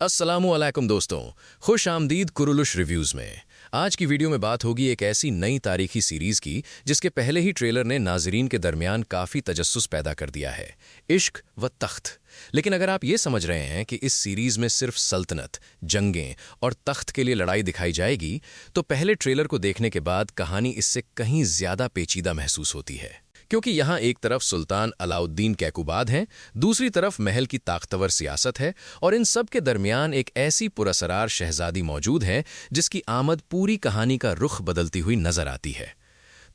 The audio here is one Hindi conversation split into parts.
अस्सलामुअलैकुम दोस्तों, खुश आमदीद कुरुलुश रिव्यूज़ में। आज की वीडियो में बात होगी एक ऐसी नई तारीखी सीरीज़ की जिसके पहले ही ट्रेलर ने नाजरीन के दरमियान काफ़ी तजस्सुस पैदा कर दिया है, इश्क व तख्त। लेकिन अगर आप ये समझ रहे हैं कि इस सीरीज़ में सिर्फ सल्तनत, जंगें और तख्त के लिए लड़ाई दिखाई जाएगी, तो पहले ट्रेलर को देखने के बाद कहानी इससे कहीं ज़्यादा पेचीदा महसूस होती है। क्योंकि यहाँ एक तरफ सुल्तान अलाउद्दीन कैकुबाद हैं, दूसरी तरफ महल की ताकतवर सियासत है, और इन सब के दरमियान एक ऐसी पुरअसरार शहजादी मौजूद है जिसकी आमद पूरी कहानी का रुख बदलती हुई नजर आती है।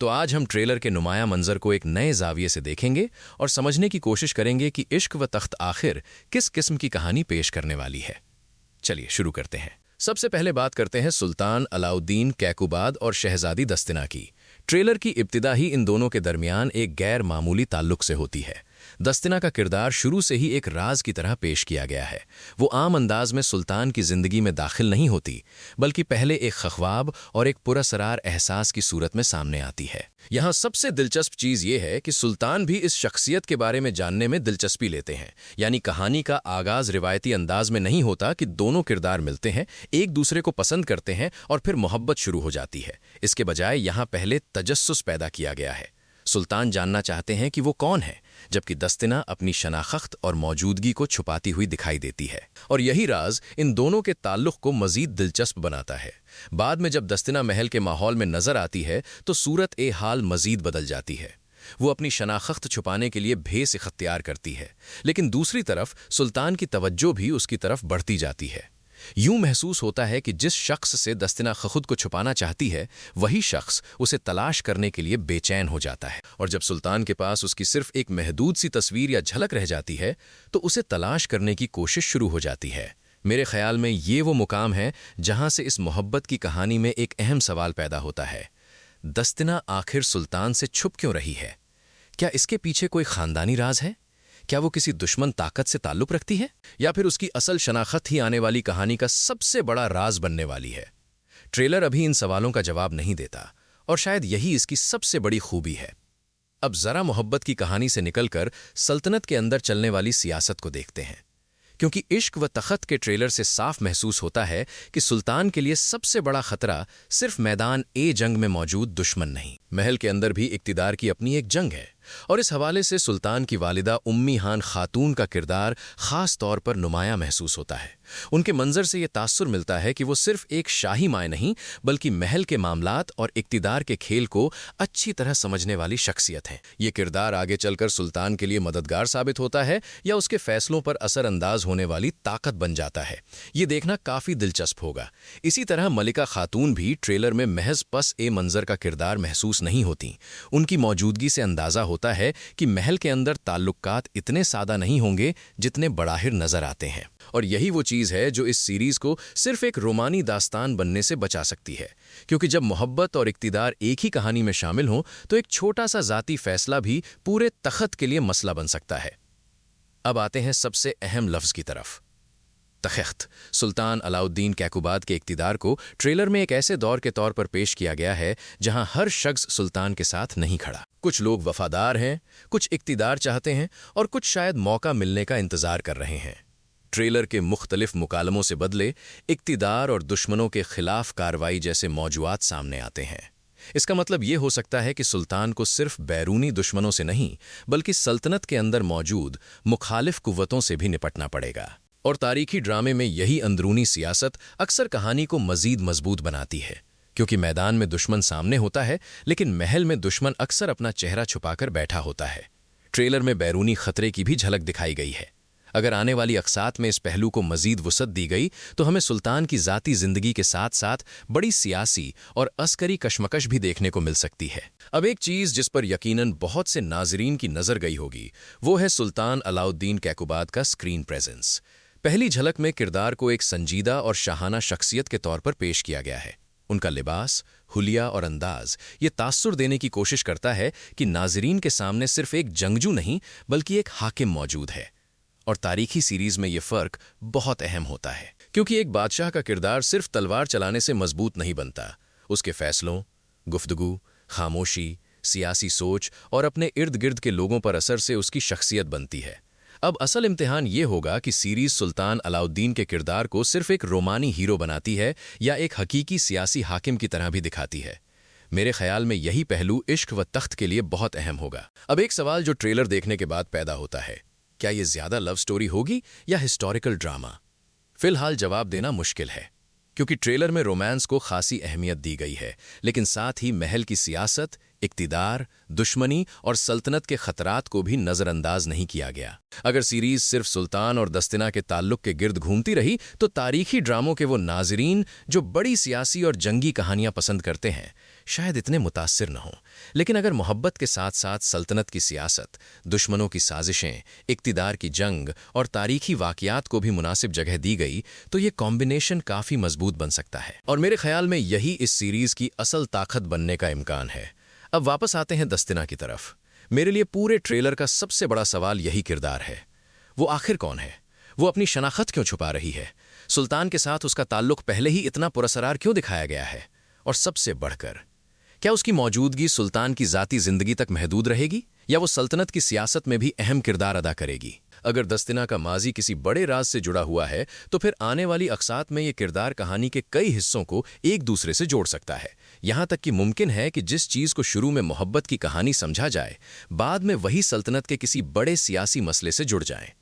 तो आज हम ट्रेलर के नुमाया मंजर को एक नए जाविये से देखेंगे और समझने की कोशिश करेंगे कि इश्क व तख्त आखिर किस किस्म की कहानी पेश करने वाली है। चलिए शुरू करते हैं। सबसे पहले बात करते हैं सुल्तान अलाउद्दीन कैकुबाद और शहजादी दस्तिना की। ट्रेलर की इब्तिदा ही इन दोनों के दरमियान एक गैर मामूली ताल्लुक से होती है। दस्तिना का किरदार शुरू से ही एक राज की तरह पेश किया गया है। वो आम अंदाज में सुल्तान की जिंदगी में दाखिल नहीं होती, बल्कि पहले एक ख्वाब और एक पुरअसरार एहसास की सूरत में सामने आती है। यहाँ सबसे दिलचस्प चीज़ ये है कि सुल्तान भी इस शख्सियत के बारे में जानने में दिलचस्पी लेते हैं। यानी कहानी का आगाज रिवायती अंदाज में नहीं होता कि दोनों किरदार मिलते हैं, एक दूसरे को पसंद करते हैं और फिर मोहब्बत शुरू हो जाती है। इसके बजाय यहाँ पहले तजस्सुस पैदा किया गया है। सुल्तान जानना चाहते हैं कि वो कौन है, जबकि दस्तिना अपनी शनाख्त और मौजूदगी को छुपाती हुई दिखाई देती है। और यही राज इन दोनों के ताल्लुक को मजीद दिलचस्प बनाता है। बाद में जब दस्तिना महल के माहौल में नजर आती है तो सूरत ए हाल मजीद बदल जाती है। वो अपनी शनाख्त छुपाने के लिए भेस इख्तियार करती है, लेकिन दूसरी तरफ सुल्तान की तवज्जो भी उसकी तरफ बढ़ती जाती है। यूं महसूस होता है कि जिस शख्स से दस्तिना खुद को छुपाना चाहती है, वही शख्स उसे तलाश करने के लिए बेचैन हो जाता है। और जब सुल्तान के पास उसकी सिर्फ एक महदूद सी तस्वीर या झलक रह जाती है, तो उसे तलाश करने की कोशिश शुरू हो जाती है। मेरे ख्याल में ये वो मुकाम है जहां से इस मोहब्बत की कहानी में एक अहम सवाल पैदा होता है। दस्तिना आखिर सुल्तान से छुप क्यों रही है? क्या इसके पीछे कोई खानदानी राज है? क्या वो किसी दुश्मन ताकत से ताल्लुक रखती है, या फिर उसकी असल शनाख्त ही आने वाली कहानी का सबसे बड़ा राज बनने वाली है? ट्रेलर अभी इन सवालों का जवाब नहीं देता, और शायद यही इसकी सबसे बड़ी खूबी है। अब जरा मोहब्बत की कहानी से निकलकर सल्तनत के अंदर चलने वाली सियासत को देखते हैं, क्योंकि इश्क व तख्त के ट्रेलर से साफ महसूस होता है कि सुल्तान के लिए सबसे बड़ा खतरा सिर्फ मैदान ए जंग में मौजूद दुश्मन नहीं, महल के अंदर भी इक्तिदार की अपनी एक जंग है। और इस हवाले से सुल्तान की वालिदा उम्मी हान खातून का किरदार खास तौर पर नुमाया महसूस होता है। उनके मंजर से ये तासुर मिलता है कि वो सिर्फ एक शाही माए नहीं, बल्कि महल के मामलात और इक्तिदार के खेल को अच्छी तरह समझने वाली शख्सियत है। ये किरदार आगे चलकर सुल्तान के लिए मददगार साबित होता है या उसके फैसलों पर असरअंदाज होने वाली ताकत बन जाता है। ये देखना काफी दिलचस्प होगा। इसी तरह मलिका खातून भी ट्रेलर में महज पस ए मंजर का किरदार महसूस नहीं होती। उनकी मौजूदगी से अंदाजा होता है कि महल के अंदर ताल्लुकात इतने सादा नहीं होंगे जितने बड़ाहिर नजर आते हैं। और यही वो चीज है जो इस सीरीज को सिर्फ एक रोमानी दास्तान बनने से बचा सकती है, क्योंकि जब मोहब्बत और इक्तिदार एक ही कहानी में शामिल हों तो एक छोटा सा जाती फैसला भी पूरे तख्त के लिए मसला बन सकता है। अब आते हैं सबसे अहम लफ्ज की तरफ, तख्त। सुल्तान अलाउद्दीन कैकुबाद के इक्तिदार को ट्रेलर में एक ऐसे दौर के तौर पर पेश किया गया है जहां हर शख्स सुल्तान के साथ नहीं खड़ा। कुछ लोग वफादार हैं, कुछ इक्तिदार चाहते हैं, और कुछ शायद मौका मिलने का इंतजार कर रहे हैं। ट्रेलर के मुख्तलिफ मुकालमों से बदले इक्तिदार और दुश्मनों के खिलाफ कार्रवाई जैसे मौजूआत सामने आते हैं। इसका मतलब ये हो सकता है कि सुल्तान को सिर्फ बैरूनी दुश्मनों से नहीं, बल्कि सल्तनत के अंदर मौजूद मुखालिफ कुव्वतों से भी निपटना पड़ेगा। और तारीखी ड्रामे में यही अंदरूनी सियासत अक्सर कहानी को मजीद मजबूत बनाती है, क्योंकि मैदान में दुश्मन सामने होता है, लेकिन महल में दुश्मन अक्सर अपना चेहरा छुपाकर बैठा होता है। ट्रेलर में बैरूनी खतरे की भी झलक दिखाई गई है। अगर आने वाली अक़सात में इस पहलू को मजीद वुसअत दी गई तो हमें सुल्तान की ज़ाती ज़िंदगी के साथ साथ बड़ी सियासी और अस्करी कशमकश भी देखने को मिल सकती है। अब एक चीज़ जिस पर यकीनन बहुत से नाजरीन की नज़र गई होगी, वो है सुल्तान अलाउद्दीन कैकुबाद का स्क्रीन प्रेजेंस। पहली झलक में किरदार को एक संजीदा और शाहाना शख्सियत के तौर पर पेश किया गया है। उनका लिबास, हुलिया और अंदाज ये तासुर देने की कोशिश करता है कि नाजरीन के सामने सिर्फ एक जंगजू नहीं, बल्कि एक हाकिम मौजूद है। और तारीखी सीरीज में ये फर्क बहुत अहम होता है, क्योंकि एक बादशाह का किरदार सिर्फ तलवार चलाने से मजबूत नहीं बनता। उसके फैसलों, गुफ्तगू, खामोशी, सियासी सोच और अपने इर्द गिर्द के लोगों पर असर से उसकी शख्सियत बनती है। अब असल इम्तिहान ये होगा कि सीरीज सुल्तान अलाउद्दीन के किरदार को सिर्फ एक रोमानी हीरो बनाती है या एक हकीकी सियासी हाकिम की तरह भी दिखाती है। मेरे ख्याल में यही पहलू इश्क व तख्त के लिए बहुत अहम होगा। अब एक सवाल जो ट्रेलर देखने के बाद पैदा होता है, क्या ये ज्यादा लव स्टोरी होगी या हिस्टोरिकल ड्रामा? फिलहाल जवाब देना मुश्किल है, क्योंकि ट्रेलर में रोमांस को खासी अहमियत दी गई है, लेकिन साथ ही महल की सियासत, इक्तिदार, दुश्मनी और सल्तनत के खतरात को भी नजरअंदाज नहीं किया गया। अगर सीरीज सिर्फ सुल्तान और दस्तिना के ताल्लुक के गिर्द घूमती रही तो तारीखी ड्रामों के वो नाजरीन जो बड़ी सियासी और जंगी कहानियां पसंद करते हैं शायद इतने मुतासिर न हों। लेकिन अगर मोहब्बत के साथ साथ सल्तनत की सियासत, दुश्मनों की साजिशें, इक्तिदार की जंग और तारीखी वाक़यात को भी मुनासिब जगह दी गई तो ये कॉम्बिनेशन काफ़ी मजबूत बन सकता है। और मेरे ख्याल में यही इस सीरीज़ की असल ताकत बनने का इम्कान है। अब वापस आते हैं दस्तिना की तरफ। मेरे लिए पूरे ट्रेलर का सबसे बड़ा सवाल यही किरदार है। वो आखिर कौन है? वो अपनी शनाख्त क्यों छुपा रही है? सुल्तान के साथ उसका ताल्लुक पहले ही इतना पुरअसरार क्यों दिखाया गया है? और सबसे बढ़कर, क्या उसकी मौजूदगी सुल्तान की ज़ाती ज़िंदगी तक महदूद रहेगी या वो सल्तनत की सियासत में भी अहम किरदार अदा करेगी? अगर दस्तिना का माजी किसी बड़े राज से जुड़ा हुआ है तो फिर आने वाली अक़सात में ये किरदार कहानी के कई हिस्सों को एक दूसरे से जोड़ सकता है। यहाँ तक कि मुमकिन है कि जिस चीज़ को शुरू में मोहब्बत की कहानी समझा जाए, बाद में वही सल्तनत के किसी बड़े सियासी मसले से जुड़ जाए।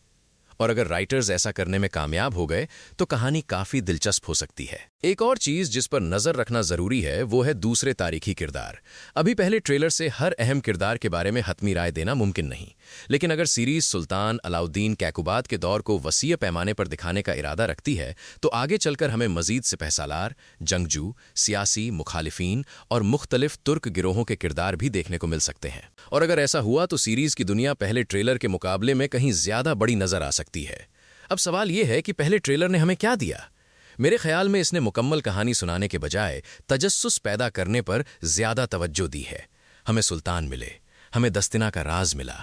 और अगर राइटर्स ऐसा करने में कामयाब हो गए तो कहानी काफ़ी दिलचस्प हो सकती है। एक और चीज़ जिस पर नज़र रखना ज़रूरी है वो है दूसरे तारीखी किरदार। अभी पहले ट्रेलर से हर अहम किरदार के बारे में हतमी राय देना मुमकिन नहीं, लेकिन अगर सीरीज़ सुल्तान अलाउद्दीन कैकुबात के दौर को वसीय पैमाने पर दिखाने का इरादा रखती है तो आगे चलकर हमें मज़ीद सिपहसालार, जंगजू, सियासी मुखालिफिन और मुख्तलिफ तुर्क गिरोहों के किरदार भी देखने को मिल सकते हैं। और अगर ऐसा हुआ तो सीरीज़ की दुनिया पहले ट्रेलर के मुकाबले में कहीं ज़्यादा बड़ी नज़र आ सकती है। अब सवाल यह है कि पहले ट्रेलर ने हमें क्या दिया? मेरे ख्याल में इसने मुकम्मल कहानी सुनाने के बजाय तजस्सुस पैदा करने पर ज्यादा तवज्जो दी है। हमें सुल्तान मिले, हमें दस्तिना का राज मिला,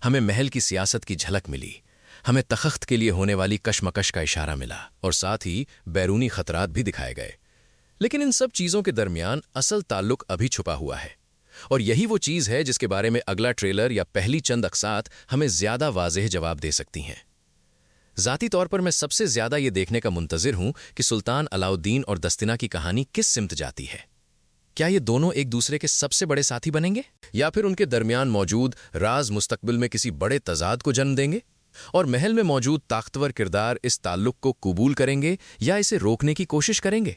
हमें महल की सियासत की झलक मिली, हमें तख्त के लिए होने वाली कशमकश का इशारा मिला और साथ ही बैरूनी खतरात भी दिखाए गए। लेकिन इन सब चीज़ों के दरमियान असल ताल्लुक अभी छुपा हुआ है, और यही वो चीज़ है जिसके बारे में अगला ट्रेलर या पहली चंद अक़सात हमें ज्यादा वाज़ेह जवाब दे सकती हैं। ज़ाती तौर पर मैं सबसे ज़्यादा ये देखने का मुंतज़िर हूं कि सुल्तान अलाउद्दीन और दस्तिना की कहानी किस सिमत जाती है। क्या ये दोनों एक दूसरे के सबसे बड़े साथी बनेंगे या फिर उनके दरमियान मौजूद राज मुस्तकबिल में किसी बड़े तजाद को जन्म देंगे? और महल में मौजूद ताकतवर किरदार इस ताल्लुक को कबूल करेंगे या इसे रोकने की कोशिश करेंगे?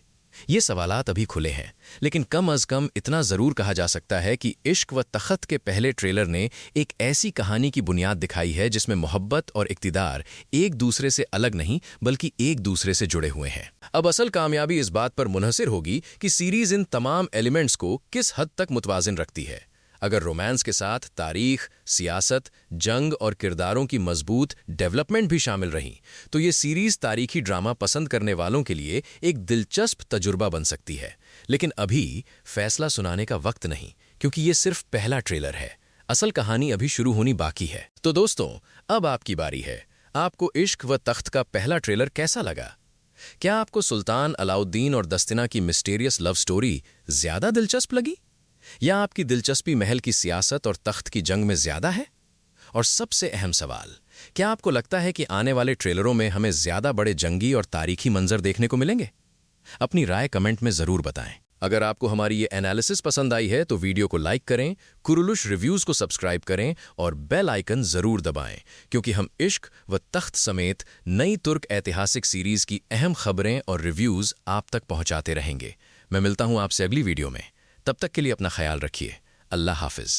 ये सवालात अभी खुले हैं, लेकिन कम अज़ कम इतना ज़रूर कहा जा सकता है कि इश्क व तख्त के पहले ट्रेलर ने एक ऐसी कहानी की बुनियाद दिखाई है जिसमें मोहब्बत और इक्तिदार एक दूसरे से अलग नहीं बल्कि एक दूसरे से जुड़े हुए हैं। अब असल कामयाबी इस बात पर मुनहसिर होगी कि सीरीज़ इन तमाम एलिमेंट्स को किस हद तक मुतवाज़िन रखती है। अगर रोमांस के साथ तारीख, सियासत, जंग और किरदारों की मजबूत डेवलपमेंट भी शामिल रहीं तो ये सीरीज़ तारीखी ड्रामा पसंद करने वालों के लिए एक दिलचस्प तजुर्बा बन सकती है। लेकिन अभी फैसला सुनाने का वक्त नहीं, क्योंकि ये सिर्फ पहला ट्रेलर है। असल कहानी अभी शुरू होनी बाकी है। तो दोस्तों, अब आपकी बारी है। आपको इश्क व तख्त का पहला ट्रेलर कैसा लगा? क्या आपको सुल्तान अलाउद्दीन और दस्तिना की मिस्टीरियस लव स्टोरी ज़्यादा दिलचस्प लगी, या आपकी दिलचस्पी महल की सियासत और तख्त की जंग में ज्यादा है? और सबसे अहम सवाल, क्या आपको लगता है कि आने वाले ट्रेलरों में हमें ज्यादा बड़े जंगी और तारीखी मंजर देखने को मिलेंगे? अपनी राय कमेंट में जरूर बताएं। अगर आपको हमारी ये एनालिसिस पसंद आई है तो वीडियो को लाइक करें, कुरुलुश रिव्यूज को सब्सक्राइब करें और बेल आइकन जरूर दबाएं, क्योंकि हम इश्क व तख्त समेत नई तुर्क ऐतिहासिक सीरीज की अहम खबरें और रिव्यूज आप तक पहुंचाते रहेंगे। मैं मिलता हूं आपसे अगली वीडियो में। तब तक के लिए अपना ख्याल रखिए। अल्लाह हाफिज।